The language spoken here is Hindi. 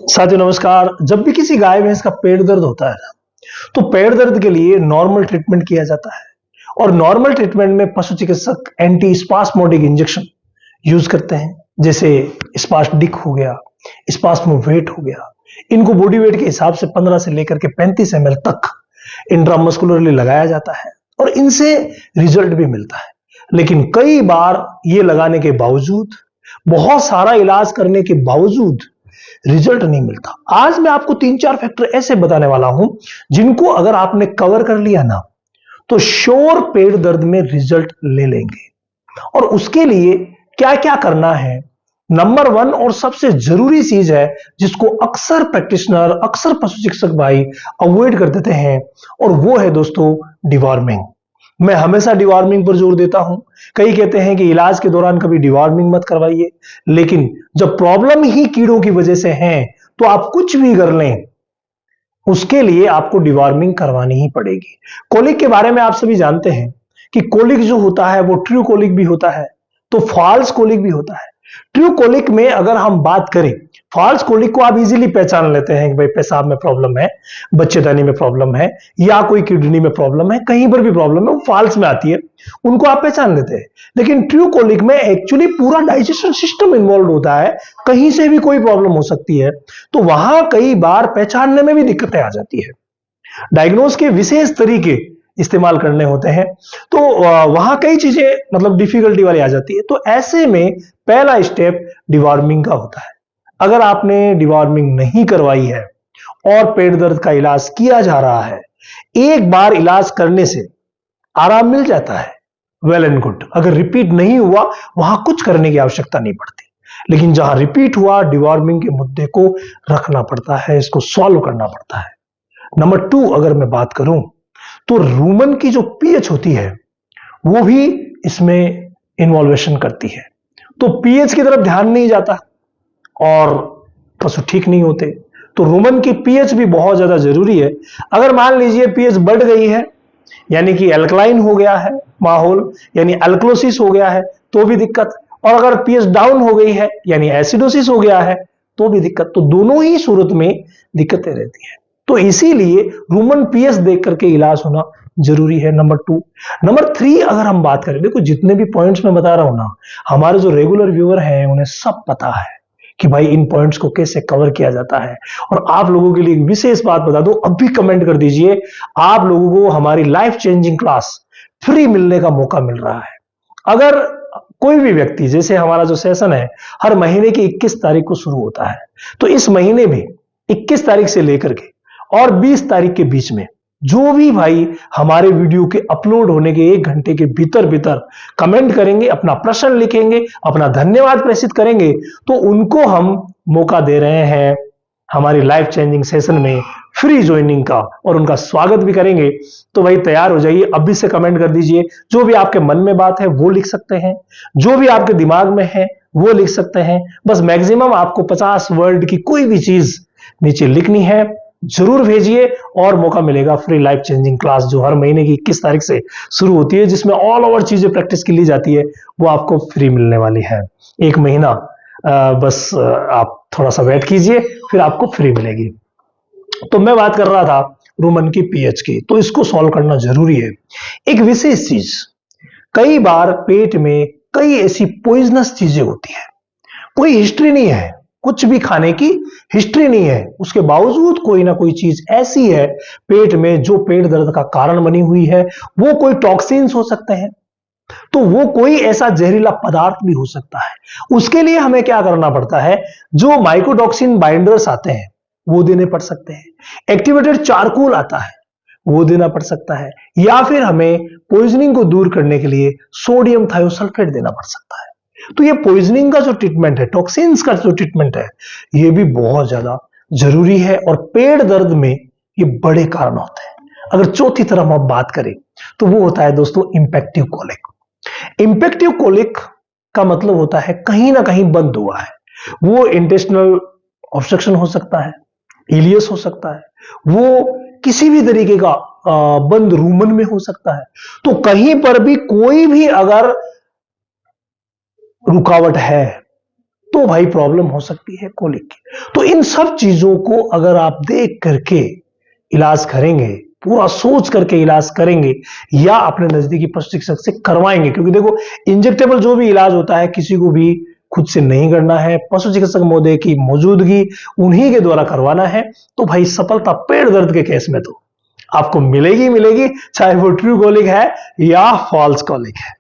साथियों नमस्कार। जब भी किसी गाय भैंस का पेट दर्द होता है ना, तो पेट दर्द के लिए नॉर्मल ट्रीटमेंट किया जाता है। और नॉर्मल ट्रीटमेंट में पशु चिकित्सक एंटी स्पास्मोडिक इंजेक्शन यूज करते हैं, जैसे स्पास्डिक हो गया, स्पास्मोवेट हो गया। इनको बॉडी वेट के हिसाब से 15 से लेकर के 35 ml तक इंट्रामस्कुलरली लगाया जाता है और इनसे रिजल्ट भी मिलता है। लेकिन कई बार ये लगाने के बावजूद, बहुत सारा इलाज करने के बावजूद रिजल्ट नहीं मिलता। आज मैं आपको 3-4 फैक्टर ऐसे बताने वाला हूं जिनको अगर आपने कवर कर लिया ना, तो श्योर पेट दर्द में रिजल्ट ले लेंगे। और उसके लिए क्या क्या करना है, नंबर 1 और सबसे जरूरी चीज है जिसको अक्सर प्रैक्टिशनर, अक्सर पशु चिकित्सक भाई अवॉइड कर देते हैं, और वो है दोस्तों डिवॉर्मिंग। मैं हमेशा डिवॉर्मिंग पर जोर देता हूं। कई कहते हैं कि इलाज के दौरान कभी डिवॉर्मिंग मत करवाइए, लेकिन जब प्रॉब्लम ही कीड़ों की वजह से है तो आप कुछ भी कर लें, उसके लिए आपको डिवॉर्मिंग करवानी ही पड़ेगी। कोलिक के बारे में आप सभी जानते हैं कि कोलिक जो होता है वो ट्रू कोलिक भी होता है, तो फॉल्स कोलिक भी होता है। ट्रू कोलिक में अगर हम बात करें, फॉल्स कोलिक को आप इजीली पहचान लेते हैं कि भाई पेशाब में प्रॉब्लम है, बच्चेदानी में प्रॉब्लम है, या कोई किडनी में प्रॉब्लम है, कहीं पर भी प्रॉब्लम है वो फॉल्स में आती है, उनको आप पहचान लेते हैं। लेकिन ट्रू कोलिक में एक्चुअली पूरा डाइजेशन सिस्टम इन्वॉल्व होता है, कहीं से भी कोई प्रॉब्लम हो सकती है, तो वहां कई बार पहचानने में भी दिक्कतें आ जाती है। डायग्नोस के विशेष तरीके इस्तेमाल करने होते हैं, तो वहां कई चीजें मतलब डिफिकल्टी वाली आ जाती है। तो ऐसे में पहला स्टेप डिवॉर्मिंग का होता है। अगर आपने डिवॉर्मिंग नहीं करवाई है और पेट दर्द का इलाज किया जा रहा है, एक बार इलाज करने से आराम मिल जाता है, वेल एंड गुड। अगर रिपीट नहीं हुआ, वहां कुछ करने की आवश्यकता नहीं पड़ती। लेकिन जहां रिपीट हुआ, डिवॉर्मिंग के मुद्दे को रखना पड़ता है, इसको सॉल्व करना पड़ता है। नंबर 2 अगर मैं बात करूं, तो रूमन की जो पीएच होती है वो भी इसमें इन्वॉल्वेशन करती है। तो पीएच की तरफ ध्यान नहीं जाता और पशु ठीक नहीं होते। तो रूमन की पीएच भी बहुत ज्यादा जरूरी है। अगर मान लीजिए पीएच बढ़ गई है, यानी कि अल्कलाइन हो गया है माहौल, यानी अल्कलोसिस हो गया है, तो भी दिक्कत। और अगर पीएच डाउन हो गई है, यानी एसिडोसिस हो गया है, तो भी दिक्कत। तो दोनों ही सूरत में दिक्कतें रहती है। तो इसीलिए रूमन पीएच देख करके इलाज होना जरूरी है, नंबर 2। नंबर 3 अगर हम बात करें, देखो जितने भी पॉइंट्स मैं बता रहा हूं ना, हमारे जो रेगुलर व्यूअर हैं उन्हें सब पता है कि भाई इन पॉइंट्स को कैसे कवर किया जाता है। और आप लोगों के लिए एक विशेष बात बता दो, अभी कमेंट कर दीजिए, आप लोगों को हमारी लाइफ चेंजिंग क्लास फ्री मिलने का मौका मिल रहा है। अगर कोई भी व्यक्ति, जैसे हमारा जो सेशन है हर महीने की 21 तारीख को शुरू होता है, तो इस महीने भी 21 तारीख से लेकर के और 20 तारीख के बीच में जो भी भाई हमारे वीडियो के अपलोड होने के 1 घंटे के भीतर भीतर कमेंट करेंगे, अपना प्रश्न लिखेंगे, अपना धन्यवाद प्रेषित करेंगे, तो उनको हम मौका दे रहे हैं हमारी लाइफ चेंजिंग सेशन में फ्री ज्वाइनिंग का, और उनका स्वागत भी करेंगे। तो भाई तैयार हो जाइए, अभी से कमेंट कर दीजिए। जो भी आपके मन में बात है वो लिख सकते हैं, जो भी आपके दिमाग में है वो लिख सकते हैं। बस मैक्सिमम आपको 50 वर्ड की कोई भी चीज नीचे लिखनी है, जरूर भेजिए, और मौका मिलेगा फ्री लाइफ चेंजिंग क्लास जो हर महीने की 21 तारीख से शुरू होती है, जिसमें ऑल ओवर चीजें प्रैक्टिस की ली जाती है, वो आपको फ्री मिलने वाली है। 1 महीना बस आप थोड़ा सा वेट कीजिए, फिर आपको फ्री मिलेगी। तो मैं बात कर रहा था रूमन की पीएच की, तो इसको सॉल्व करना जरूरी है। एक विशेष चीज, कई बार पेट में कई ऐसी पॉइजनस चीजें होती है, कोई हिस्ट्री नहीं है, कुछ भी खाने की हिस्ट्री नहीं है, उसके बावजूद कोई ना कोई चीज ऐसी है पेट में जो पेट दर्द का कारण बनी हुई है। वो कोई टॉक्सिन्स हो सकते हैं, तो वो कोई ऐसा जहरीला पदार्थ भी हो सकता है। उसके लिए हमें क्या करना पड़ता है, जो माइकोटॉक्सिन बाइंडर्स आते हैं वो देने पड़ सकते हैं। एक्टिवेटेड चारकोल आता है वो देना पड़ सकता है, या फिर हमें पॉइजनिंग को दूर करने के लिए सोडियम थायोसल्फेट देना पड़ सकता है। तो ये पॉइजनिंग का जो ट्रीटमेंट है, टॉक्सिन्स का जो ट्रीटमेंट है, ये भी बहुत ज्यादा जरूरी है, और पेट दर्द में ये बड़े कारण होते हैं। अगर चौथी तरफ हम बात करें, तो वो होता है दोस्तों इंपेक्टिव कोलिक। इंपेक्टिव कोलिक का मतलब होता है कहीं ना कहीं बंद हुआ है। वो इंटेस्टिनल ऑब्स्ट्रक्शन हो सकता है, इलियस हो सकता है, वो किसी भी तरीके का बंद रूमन में हो सकता है। तो कहीं पर भी कोई भी अगर रुकावट है, तो भाई प्रॉब्लम हो सकती है कोलिक की। तो इन सब चीजों को अगर आप देख करके इलाज करेंगे, पूरा सोच करके इलाज करेंगे या अपने नजदीकी पशु चिकित्सक से करवाएंगे, क्योंकि देखो इंजेक्टेबल जो भी इलाज होता है किसी को भी खुद से नहीं करना है, पशु चिकित्सक महोदय की मौजूदगी उन्हीं के द्वारा करवाना है। तो भाई सफलता पेट दर्द के केस में तो आपको मिलेगी मिलेगी, चाहे वो ट्रू कोलिक है या फॉल्स कोलिक है।